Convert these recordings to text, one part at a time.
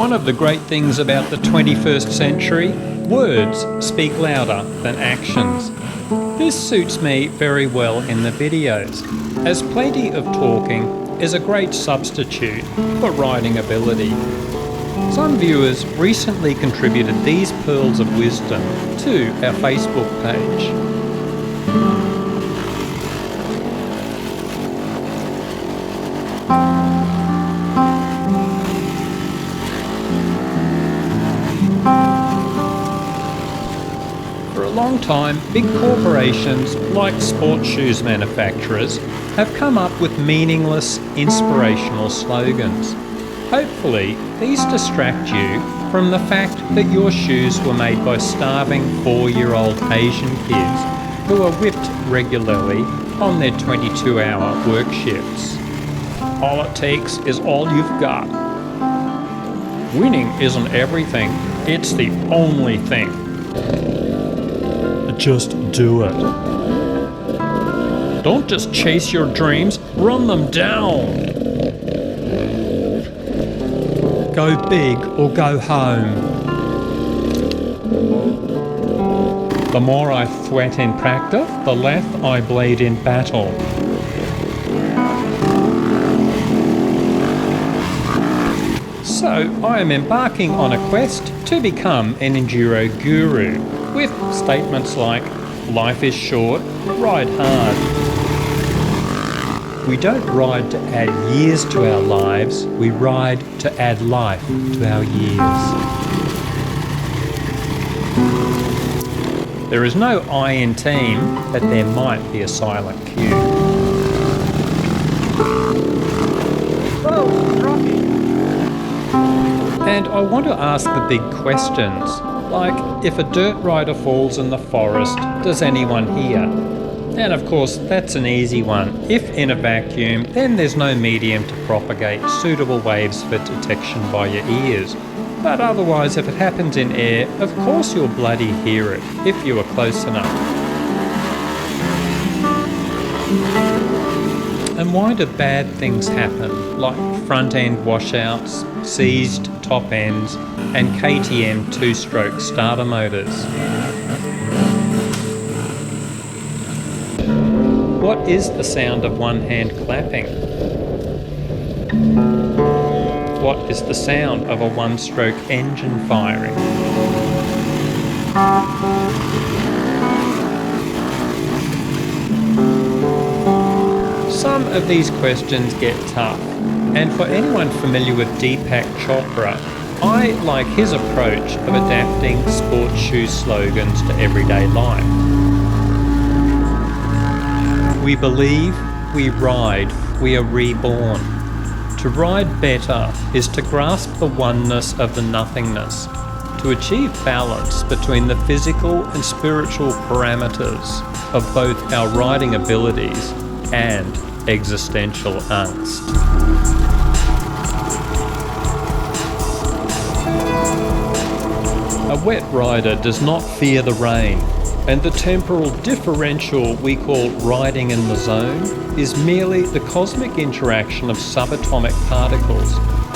One of the great things about the 21st century, words speak louder than actions. This suits me very well in the videos, as plenty of talking is a great substitute for riding ability. Some viewers recently contributed these pearls of wisdom to our Facebook page. For a long time, big corporations like sports shoes manufacturers have come up with meaningless, inspirational slogans. Hopefully, these distract you from the fact that your shoes were made by starving 4-year-old Asian kids who are whipped regularly on their 22-hour work shifts. All it takes is all you've got. Winning isn't everything, it's the only thing. Just do it. Don't just chase your dreams, run them down. Go big or go home. The more I sweat in practice, the less I bleed in battle. So I am embarking on a quest to become an enduro guru, with statements like, life is short, ride hard. We don't ride to add years to our lives, we ride to add life to our years. There is no I in team, but there might be a silent Q. And I want to ask the big questions, like if a dirt rider falls in the forest, does anyone hear? And of course, that's an easy one. If in a vacuum, then there's no medium to propagate suitable waves for detection by your ears. But otherwise, if it happens in air, of course you'll bloody hear it, if you are close enough. And why do bad things happen, like front-end washouts, seized top ends, and KTM two-stroke starter motors? What is the sound of one hand clapping? What is the sound of a one-stroke engine firing? Some of these questions get tough, and for anyone familiar with Deepak Chopra, I like his approach of adapting sports shoe slogans to everyday life. We believe, we ride, we are reborn. To ride better is to grasp the oneness of the nothingness, to achieve balance between the physical and spiritual parameters of both our riding abilities and existential angst. A wet rider does not fear the rain, and the temporal differential we call riding in the zone is merely the cosmic interaction of subatomic particles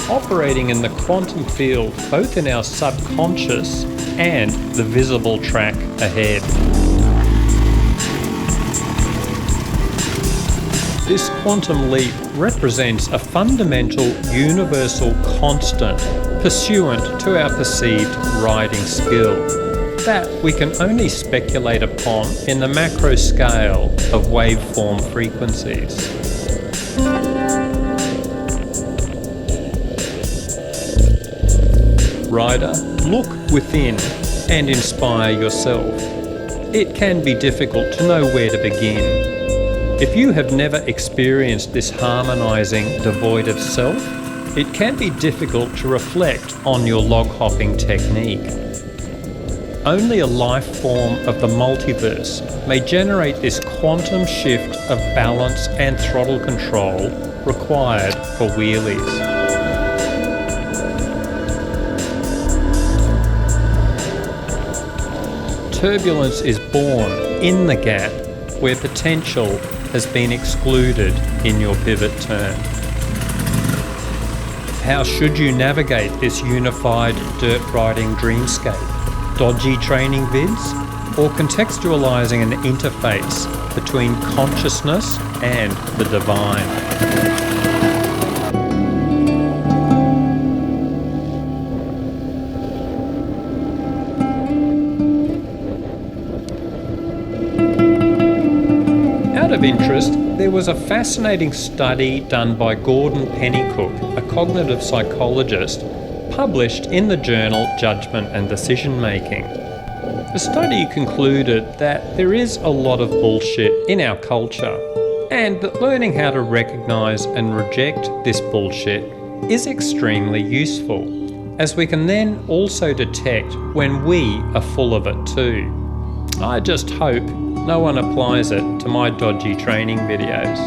operating in the quantum field both in our subconscious and the visible track ahead. This quantum leap represents a fundamental universal constant pursuant to our perceived riding skill that we can only speculate upon in the macro scale of waveform frequencies. Rider, look within and inspire yourself. It can be difficult to know where to begin. If you have never experienced this harmonizing devoid of self, it can be difficult to reflect on your log hopping technique. Only a life form of the multiverse may generate this quantum shift of balance and throttle control required for wheelies. Turbulence is born in the gap where potential has been excluded in your pivot turn. How should you navigate this unified dirt riding dreamscape? Dodgy training vids? Or contextualising an interface between consciousness and the divine? Out of interest, there was a fascinating study done by Gordon Pennycook, a cognitive psychologist, published in the journal Judgment and Decision Making. The study concluded that there is a lot of bullshit in our culture, and that learning how to recognise and reject this bullshit is extremely useful, as we can then also detect when we are full of it too. I just hope no one applies it to my dodgy training videos.